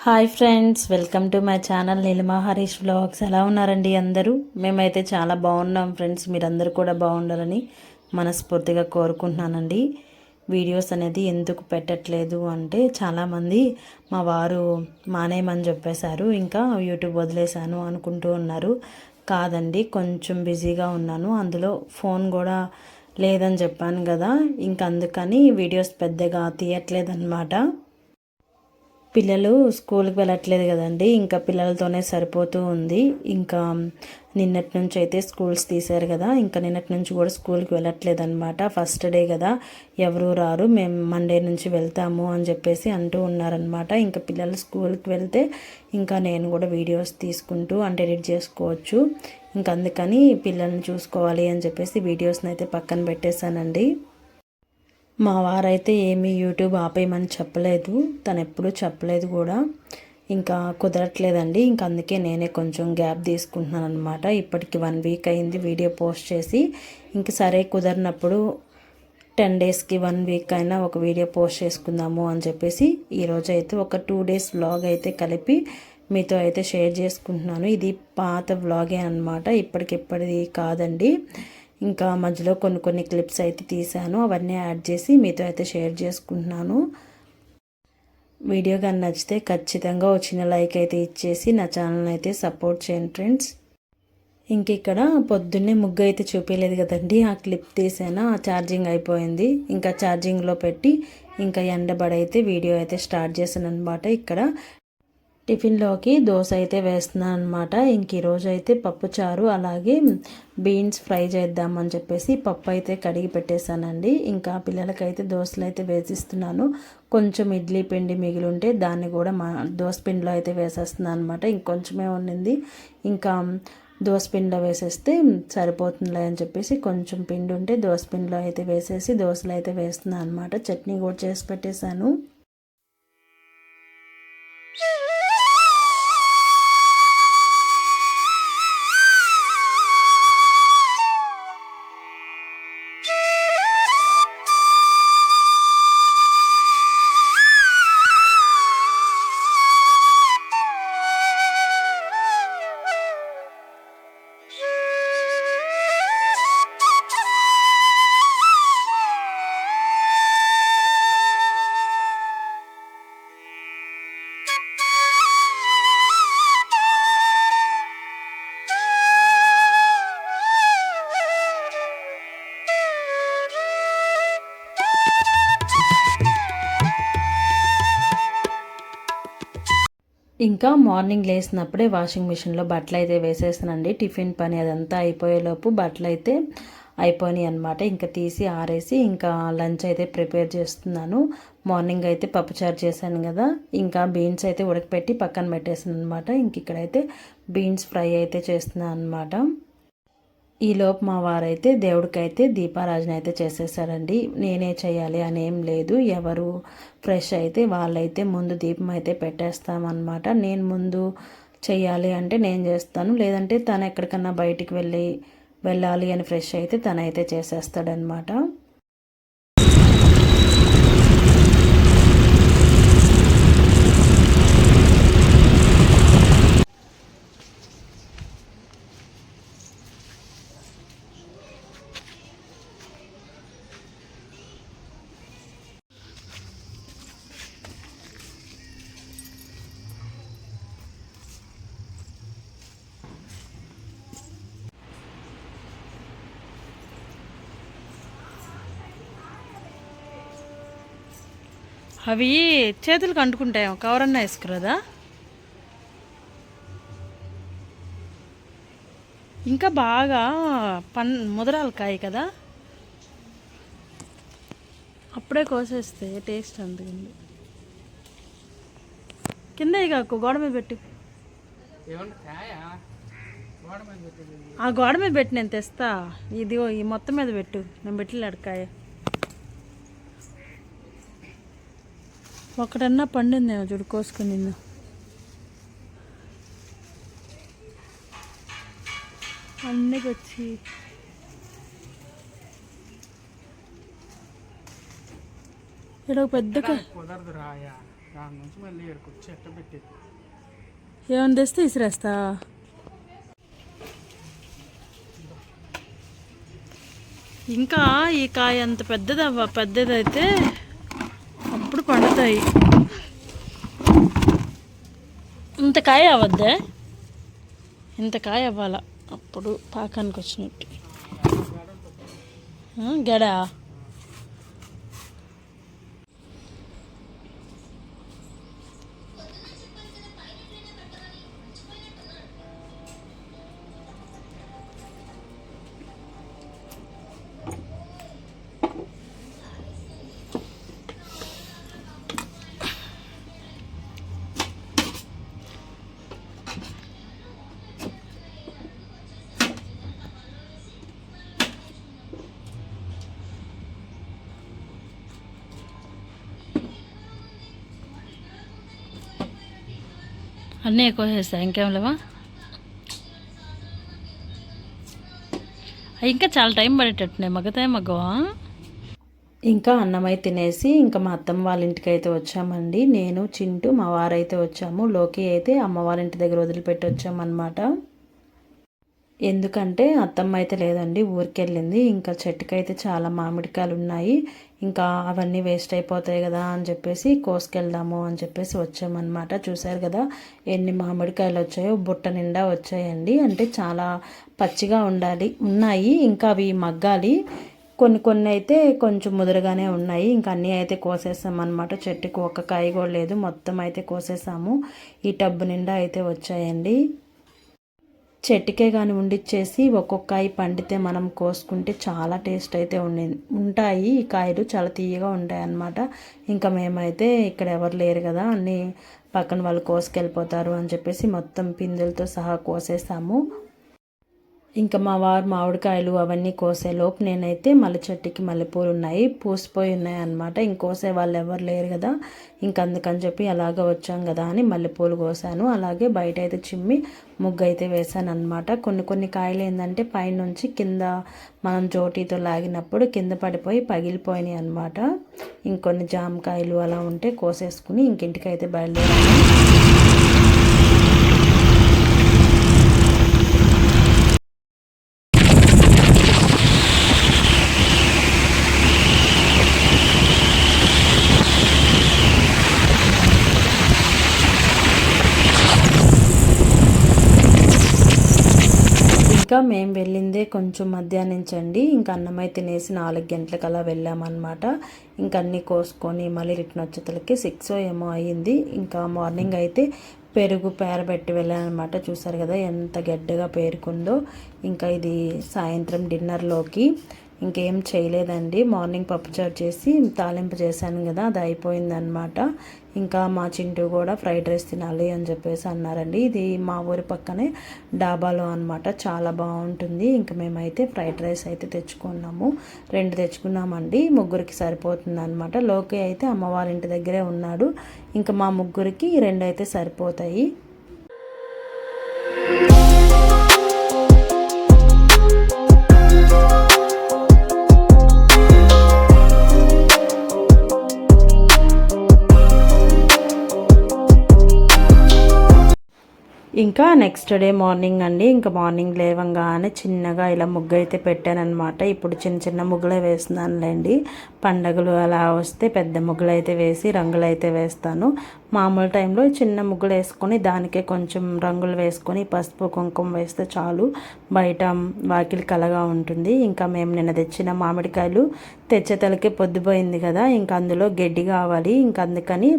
Hi friends, welcome to my channel Neelima Harish vlogs. ఎలా ఉన్నారండి అందరూ? మేమైతే చాలా బాగున్నాం ఫ్రెండ్స్. మీరందరూ కూడా బాగుండాలని మనస్ఫూర్తిగా కోరుకుంటున్నానండి. వీడియోస్ అనేది ఎందుకు పెట్టట్లేదు అంటే చాలామంది మా వారు మానేయమని చెప్పేశారు, ఇంకా యూట్యూబ్ వదిలేశాను అనుకుంటూ ఉన్నారు. కాదండి, కొంచెం బిజీగా ఉన్నాను, అందులో ఫోన్ కూడా లేదని చెప్పాను కదా, ఇంకా అందుకని వీడియోస్ పెద్దగా తీయట్లేదన్నమాట. పిల్లలు స్కూల్కి వెళ్ళట్లేదు కదండి, ఇంకా పిల్లలతోనే సరిపోతూ ఉంది. ఇంకా నిన్నటి నుంచి అయితే స్కూల్స్ తీశారు కదా, ఇంకా నిన్నటి నుంచి కూడా స్కూల్కి వెళ్ళట్లేదు అనమాట. ఫస్ట్ డే కదా, ఎవరు రారు, మేము మండే నుంచి వెళ్తాము అని చెప్పేసి అంటూ ఉన్నారనమాట. ఇంకా పిల్లలు స్కూల్కి వెళ్తే ఇంకా నేను కూడా వీడియోస్ తీసుకుంటూ అంటే ఎడిట్ చేసుకోవచ్చు. ఇంకా అందుకని పిల్లల్ని చూసుకోవాలి అని చెప్పేసి వీడియోస్ని అయితే పక్కన పెట్టేశానండి. మా వారైతే ఏమీ యూట్యూబ్ ఆపేయమని చెప్పలేదు, తను ఎప్పుడూ చెప్పలేదు కూడా. ఇంకా కుదరట్లేదండి, ఇంకా అందుకే నేనే కొంచెం గ్యాప్ తీసుకుంటున్నాను అనమాట. ఇప్పటికి 1 వీక్ అయింది వీడియో పోస్ట్ చేసి. ఇంక సరే కుదరినప్పుడు 10 డేస్కి 1 వీక్ అయినా ఒక వీడియో పోస్ట్ చేసుకుందాము అని చెప్పేసి ఈరోజు అయితే ఒక 2 డేస్ వ్లాగ్ అయితే కలిపి మీతో అయితే షేర్ చేసుకుంటున్నాను. ఇది పాత వ్లాగే అనమాట, ఇప్పటికిప్పటిది కాదండి. ఇంకా మధ్యలో కొన్ని క్లిప్స్ అయితే తీసాను, అవన్నీ యాడ్ చేసి మీతో అయితే షేర్ చేసుకుంటున్నాను. వీడియో కానీ నచ్చితే ఖచ్చితంగా వచ్చిన లైక్ అయితే ఇచ్చేసి నా ఛానల్ అయితే సపోర్ట్ చేయండి ఫ్రెండ్స్. ఇంక ఇక్కడ పొద్దున్నే ముగ్గు అయితే చూపించలేదు కదండి, ఆ క్లిప్ తీసాను, ఆ ఛార్జింగ్ అయిపోయింది. ఇంకా ఛార్జింగ్లో పెట్టి ఇంకా ఎండబడైతే వీడియో అయితే స్టార్ట్ చేశాను అనమాట. ఇక్కడ టిఫిన్లోకి దోశ అయితే వేస్తున్నాను అనమాట. ఇంక ఈరోజు అయితే పప్పుచారు అలాగే బీన్స్ ఫ్రై చేద్దామని చెప్పేసి పప్పు అయితే కడిగి పెట్టేశానండి. ఇంకా పిల్లలకైతే దోశలు అయితే వేసిస్తున్నాను. కొంచెం ఇడ్లీ పిండి మిగిలి ఉంటే దాన్ని కూడా దోశ పిండిలో అయితే వేసేస్తున్నాను అనమాట. ఇంకొంచెమే ఉండింది, ఇంకా దోశ పిండిలో వేసేస్తే సరిపోతుందిలే అని చెప్పేసి కొంచెం పిండి ఉంటే దోశ పిండిలో అయితే వేసేసి దోశలు అయితే వేస్తున్నాను అనమాట. చట్నీ కూడా చేసి పెట్టేశాను. ఇంకా మార్నింగ్ లేసినప్పుడే వాషింగ్ మిషన్లో బట్టలు అయితే వేసేస్తానండి. టిఫిన్ పని అదంతా అయిపోయేలోపు బట్టలు అయితే అయిపోయినాయి అనమాట. ఇంకా తీసి ఆరేసి ఇంకా లంచ్ అయితే ప్రిపేర్ చేస్తున్నాను. మార్నింగ్ అయితే పప్పుచారు చేశాను కదా, ఇంకా బీన్స్ అయితే ఉడకపెట్టి పక్కన పెట్టేసాను అనమాట. ఇంక ఇక్కడైతే బీన్స్ ఫ్రై అయితే చేస్తున్నాను అనమాట. ఈలోపు మా వారైతే దేవుడికైతే దీపారాజన అయితే చేసేసారండి. నేనే చేయాలి అని ఏం లేదు, ఎవరు ఫ్రెష్ అయితే వాళ్ళైతే ముందు దీపం అయితే పెట్టేస్తామన్నమాట. నేను ముందు చేయాలి అంటే నేను చేస్తాను, లేదంటే తను ఎక్కడికన్నా బయటికి వెళ్ళాలి అని ఫ్రెష్ అయితే తనైతే చేసేస్తాడనమాట. అవి చేతులకు అంటుకుంటాయి, కవర్ అన్నా వేసుకురాదా? ఇంకా బాగా ముదరాలు కాయ కదా, అప్పుడే కోసేస్తే టేస్ట్ అందుకుంది. కింద కాకు గోడ మీద పెట్టు, ఆ గోడ మీద పెట్టి నేను తెస్తా. ఇదిగో ఈ మొత్తం మీద పెట్టు, నేను పెట్టలేడు కాయ. ఒకటన్నా పండిందేమో చూడు, కోసుకుని నిన్ను. అన్నీ వచ్చి ఇక్కడ పెద్ద దాని నుంచి మళ్ళీ ఏడుకొచ్చి ఎట్ట పెట్టేది. ఏమైనా తెస్తే ఇసిరేస్తా. ఇంకా ఈ కాయ అంత పెద్దదైతే అప్పుడు పండుతాయి. ఇంత కాయ అవద్దే, ఇంత కాయ అవ్వాలా అప్పుడు పాకానికి వచ్చినట్టు. గడ అన్నీ ఎక్కువ చేస్తాయి. ఇంకేం లేవా? ఇంకా చాలా టైం పడేటట్టున్నాయి. మగ్గతాయి మగ్గవా? ఇంకా అన్నమై తినేసి ఇంకా మా అత్తమ్మ వాళ్ళ ఇంటికి అయితే వచ్చామండి. నేను చింటూ మా వారైతే వచ్చాము. లోకి అయితే అమ్మ వాళ్ళ ఇంటి దగ్గర వదిలిపెట్టి వచ్చామన్నమాట. ఎందుకంటే అత్తమ్మ అయితే లేదండి, ఊరికెళ్ళింది. ఇంకా చెట్టుకైతే చాలా మామిడికాయలు ఉన్నాయి, ఇంకా అవన్నీ వేస్ట్ అయిపోతాయి కదా అని చెప్పేసి కోసుకెళ్దాము అని చెప్పేసి వచ్చామన్నమాట. చూసారు కదా ఎన్ని మామిడికాయలు వచ్చాయో, బుట్ట నిండా వచ్చాయండి. అంటే చాలా పచ్చిగా ఉన్నాయి, ఇంకా అవి మగ్గాలి. కొన్ని అయితే కొంచెం ముదరగానే ఉన్నాయి. ఇంకా అన్నీ అయితే కోసేసామన్నమాట. చెట్టుకు ఒక్క కాయ కూడా లేదు, మొత్తం అయితే కోసేసాము. ఈ టబ్బు నిండా అయితే వచ్చాయండి. చెట్టుకే కానీ ఉండిచ్చేసి ఒక్కొక్క కాయ పండితే మనం కోసుకుంటే చాలా టేస్ట్ అయితే ఉంటాయి. ఈ కాయలు చాలా తీయగా ఉంటాయి అన్నమాట. ఇంకా మేమైతే ఇక్కడ ఎవరు లేరు కదా, అన్నీ పక్కన వాళ్ళు కోసుకెళ్ళిపోతారు అని చెప్పేసి మొత్తం పిందెలతో సహా కోసేసాము. ఇంకా మా వారు మామిడికాయలు అవన్నీ కోసేలోపు నేనైతే మల్లె చెట్టుకి మల్లెపూలు ఉన్నాయి, పూసిపోయి ఉన్నాయి అన్నమాట. ఇంకోసే వాళ్ళు ఎవరు లేరు కదా, అందుకని చెప్పి అలాగ వచ్చాం కదా అని మల్లెపూలు కోసాను. అలాగే బయట అయితే చిమ్మి ముగ్గు అయితే వేసాను అనమాట. కొన్ని కాయలు ఏంటంటే పైనుంచి కింద మనం జోటీతో లాగినప్పుడు కింద పడిపోయి పగిలిపోయినాయి అనమాట. ఇంకొన్ని జామకాయలు అలా ఉంటే కోసేసుకుని ఇంకింటికైతే బయలుదేరాను. ఇంకా మేము వెళ్ళిందే కొంచెం మధ్యాహ్నించండి. ఇంకా అన్నమై తినేసి 4 గంటలకు అలా వెళ్ళామన్నమాట. ఇంకా అన్నీ కోసుకొని మళ్ళీ రిటర్న్ వచ్చేతలకి 6 ఏమో అయ్యింది. ఇంకా మార్నింగ్ అయితే పెరుగు పేరబెట్టి వెళ్ళానమాట. చూసారు కదా ఎంత గడ్డగా పేరుకుందో. ఇంకా ఇది సాయంత్రం డిన్నర్లోకి ఇంకేం చేయలేదండి. మార్నింగ్ పప్పుచారు చేసి తాలింపు చేశాను కదా, అది అయిపోయిందనమాట. ఇంకా మా చింటూ కూడా ఫ్రైడ్ రైస్ తినాలి అని చెప్పేసి అన్నారండి. ఇది మా ఊరి పక్కనే డాబాలో అనమాట, చాలా బాగుంటుంది. ఇంకా మేమైతే ఫ్రైడ్ రైస్ అయితే తెచ్చుకున్నాము, 2 తెచ్చుకున్నామండి. ముగ్గురికి సరిపోతుంది అనమాట. లోకి అయితే అమ్మవారి ఇంటి దగ్గరే ఉన్నాడు. ఇంకా మా ముగ్గురికి 2 అయితే సరిపోతాయి. ఇంకా నెక్స్ట్ డే మార్నింగ్ అండి, ఇంకా మార్నింగ్ లేవంగానే చిన్నగా ఇలా ముగ్గు అయితే పెట్టానమాట. ఇప్పుడు చిన్న ముగ్గులే వేస్తున్నానులేండి. పండగలు అలా వస్తే పెద్ద ముగ్గులు అయితే వేసి రంగులు అయితే వేస్తాను. మామూలు టైంలో చిన్న ముగ్గులు వేసుకొని దానికే కొంచెం రంగులు వేసుకొని పసుపు కుంకుమ వేస్తే చాలు, బయట వాకిలి కలగా ఉంటుంది. ఇంకా మేము నిన్న తెచ్చిన మామిడికాయలు తెచ్చేతలకే పొద్దుపోయింది కదా, ఇంకా అందులో గడ్డి కావాలి. ఇంకా అందుకని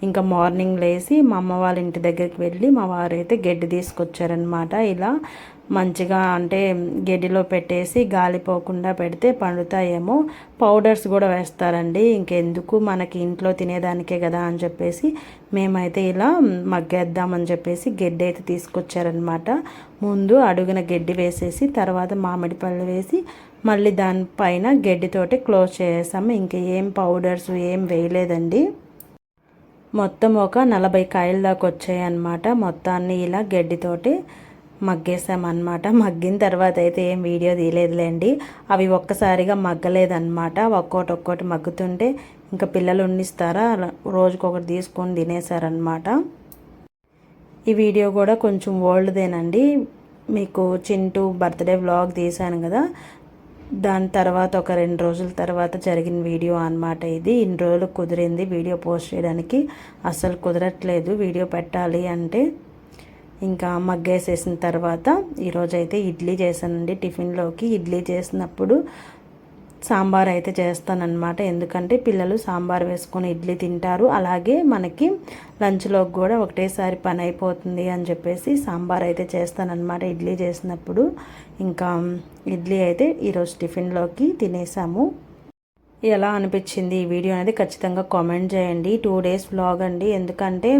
ఇంకా మార్నింగ్ లేసి మా అమ్మ వాళ్ళ ఇంటి దగ్గరికి వెళ్ళి మా వారు అయితే గడ్డి తీసుకొచ్చారనమాట. ఇలా మంచిగా అంటే గడ్డిలో పెట్టేసి గాలిపోకుండా పెడితే పండుతాయేమో. పౌడర్స్ కూడా వేస్తారండి, ఇంకెందుకు మనకి ఇంట్లో తినేదానికే కదా అని చెప్పేసి మేమైతే ఇలా మగ్గేద్దామని చెప్పేసి గడ్డి అయితే తీసుకొచ్చారనమాట. ముందు అడుగున గడ్డి వేసేసి తర్వాత మామిడి పళ్ళు వేసి మళ్ళీ దానిపైన గడ్డితోటి క్లోజ్ చేసాము. ఇంకా ఏం పౌడర్స్ ఏం వేయలేదండి. మొత్తం ఒక 40 కాయల దాకా వచ్చాయి అన్నమాట. మొత్తాన్ని ఇలా గడ్డితోటి మగ్గేసామన్నమాట. మగ్గిన తర్వాత అయితే ఏం వీడియో తీయలేదులేండి, అవి ఒక్కసారిగా మగ్గలేదన్నమాట. ఒక్కోటి మగ్గుతుంటే ఇంకా పిల్లలు వండిస్తారా రోజుకొకటి తీసుకొని తినేసారనమాట. ఈ వీడియో కూడా కొంచెం ఓల్డ్దేనండి. మీకు చింటూ బర్త్డే వ్లాగ్ తీశాను కదా, దాని తర్వాత ఒక 2 రోజుల తర్వాత జరిగిన వీడియో అన్నమాట ఇది. ఇన్ని రోజులు కుదిరింది వీడియో పోస్ట్ చేయడానికి, అస్సలు కుదరట్లేదు వీడియో పెట్టాలి అంటే. ఇంకా మగ్గేసేసిన తర్వాత ఈరోజైతే ఇడ్లీ చేశానండి. టిఫిన్లోకి ఇడ్లీ చేసినప్పుడు సాంబార్ అయితే చేస్తానన్నమాట. ఎందుకంటే పిల్లలు సాంబార్ వేసుకొని ఇడ్లీ తింటారు, అలాగే మనకి లంచ్లోకి కూడా ఒకటేసారి పని అయిపోతుంది అని చెప్పేసి సాంబార్ అయితే చేస్తానన్నమాట ఇడ్లీ చేసినప్పుడు. ఇంకా ఇడ్లీ అయితే ఈరోజు టిఫిన్లోకి తినేసాము. ఎలా అనిపించింది ఈ వీడియో అనేది ఖచ్చితంగా కామెంట్ చేయండి. 2 డేస్ వ్లాగ్ అండి, ఎందుకంటే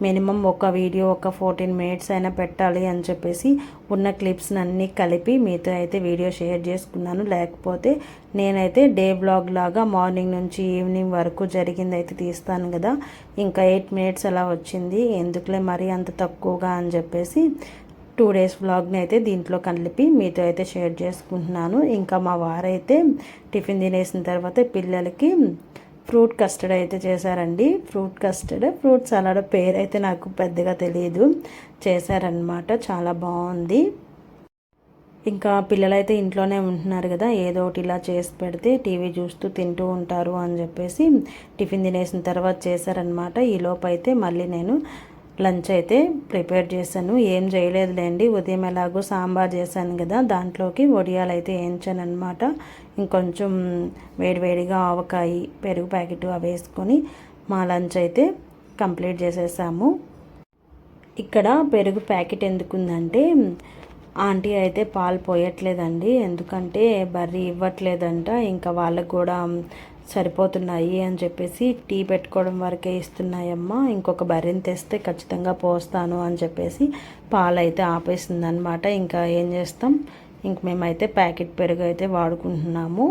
మినిమం ఒక వీడియో ఒక 14 మినిట్స్ అయినా పెట్టాలి అని చెప్పేసి ఉన్న క్లిప్స్ అన్నీ కలిపి మీతో అయితే వీడియో షేర్ చేసుకున్నాను. లేకపోతే నేనైతే డే వ్లాగ్ లాగా మార్నింగ్ నుంచి ఈవినింగ్ వరకు జరిగింది అయితే తీస్తాను కదా, ఇంకా 8 మినిట్స్ అలా వచ్చింది, ఎందుకులే మరీ అంత తక్కువగా అని చెప్పేసి 2 డేస్ వ్లాగ్ని అయితే దీంట్లో కలిపి మీతో అయితే షేర్ చేసుకుంటున్నాను. ఇంకా మా వారైతే టిఫిన్ తినేసిన తర్వాత పిల్లలకి ఫ్రూట్ కస్టర్డ్ అయితే చేశారండి. ఫ్రూట్ సలాడ్ పేరు అయితే నాకు పెద్దగా తెలియదు, చేశారనమాట. చాలా బాగుంది. ఇంకా పిల్లలైతే ఇంట్లోనే ఉంటున్నారు కదా, ఏదో ఒకటి ఇలా చేసి పెడితే టీవీ చూస్తూ తింటూ ఉంటారు అని చెప్పేసి టిఫిన్ తినేసిన తర్వాత చేశారనమాట. ఈలోపు అయితే మళ్ళీ నేను లంచ్ అయితే ప్రిపేర్ చేశాను. ఏం చేయలేదులేండి, ఉదయం ఎలాగో సాంబార్ చేశాను కదా, దాంట్లోకి వడియాలు అయితే వేయించాను అనమాట. ఇంకొంచెం వేడివేడిగా ఆవకాయ పెరుగు ప్యాకెట్ అవి వేసుకొని మా లంచ్ అయితే కంప్లీట్ చేసేసాము. ఇక్కడ పెరుగు ప్యాకెట్ ఎందుకుందంటే ఆంటీ అయితే పాలు పోయట్లేదండి, ఎందుకంటే బర్రీ ఇవ్వట్లేదంట. ఇంకా వాళ్ళకు కూడా సరిపోతున్నాయి అని చెప్పేసి టీ పెట్టుకోవడం వరకే ఇస్తున్నాయమ్మా, ఇంకొక బర్రెని తెస్తే ఖచ్చితంగా పోస్తాను అని చెప్పేసి పాలు అయితే ఆపేసిందనమాట. ఇంకా ఏం చేస్తాం, ఇంక మేమైతే ప్యాకెట్ పెరుగు అయితే వాడుకుంటున్నాము.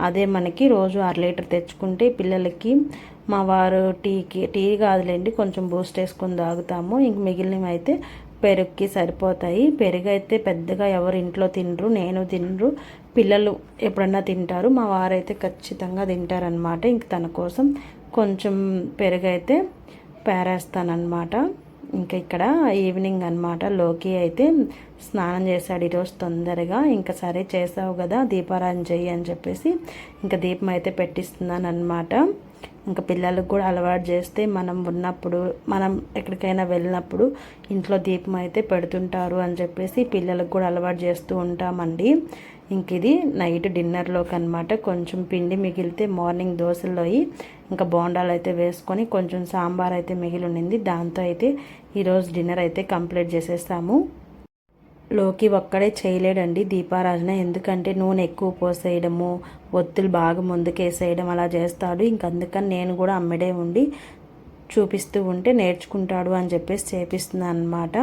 అదే మనకి రోజు 1/2 లీటర్ తెచ్చుకుంటే పిల్లలకి మా వారు టీ కాదులేండి కొంచెం బూస్ట్ వేసుకొని తాగుతాము. ఇంక మిగిలినవి అయితే పెరుగుకి సరిపోతాయి. పెరుగు అయితే పెద్దగా ఎవరు ఇంట్లో తినరు, నేను తినరు, పిల్లలు ఎప్పుడన్నా తింటారు, మా వారైతే ఖచ్చితంగా తింటారనమాట. ఇంక తన కోసం కొంచెం పెరుగు అయితే పేరేస్తానమాట. ఇంకా ఇక్కడ ఈవినింగ్ అనమాట. లోకి అయితే స్నానం చేశాడు ఈరోజు తొందరగా. ఇంకా సరే చేసావు కదా దీపారాధన చెయ్యి అని చెప్పేసి ఇంకా దీపం అయితే పెట్టిస్తున్నాను అనమాట. ఇంకా పిల్లలకు కూడా అలవాటు చేస్తే మనం ఉన్నప్పుడు మనం ఎక్కడికైనా వెళ్ళినప్పుడు ఇంట్లో దీపం అయితే పెడుతుంటారు అని చెప్పేసి పిల్లలకు కూడా అలవాటు చేస్తూ ఉంటామండి. ఇంక ఇది నైట్ డిన్నర్లోకి అనమాట. కొంచెం పిండి మిగిలితే మార్నింగ్ దోశల్లో ఇంకా బోండాలు అయితే వేసుకొని కొంచెం సాంబార్ అయితే మిగిలి ఉండింది, దాంతో అయితే ఈరోజు డిన్నర్ అయితే కంప్లీట్ చేసేసాము. లోకి ఒక్కడే చేయలేడండి దీపారాధన, ఎందుకంటే నూనె ఎక్కువ పోసేయడము, ఒత్తులు బాగా ముందుకేసేయడం అలా చేస్తాడు. ఇంక అందుకని నేను కూడా అమ్మడే ఉండి చూపిస్తూ ఉంటే నేర్చుకుంటాడు అని చెప్పేసి చేపిస్తున్నాను అనమాట.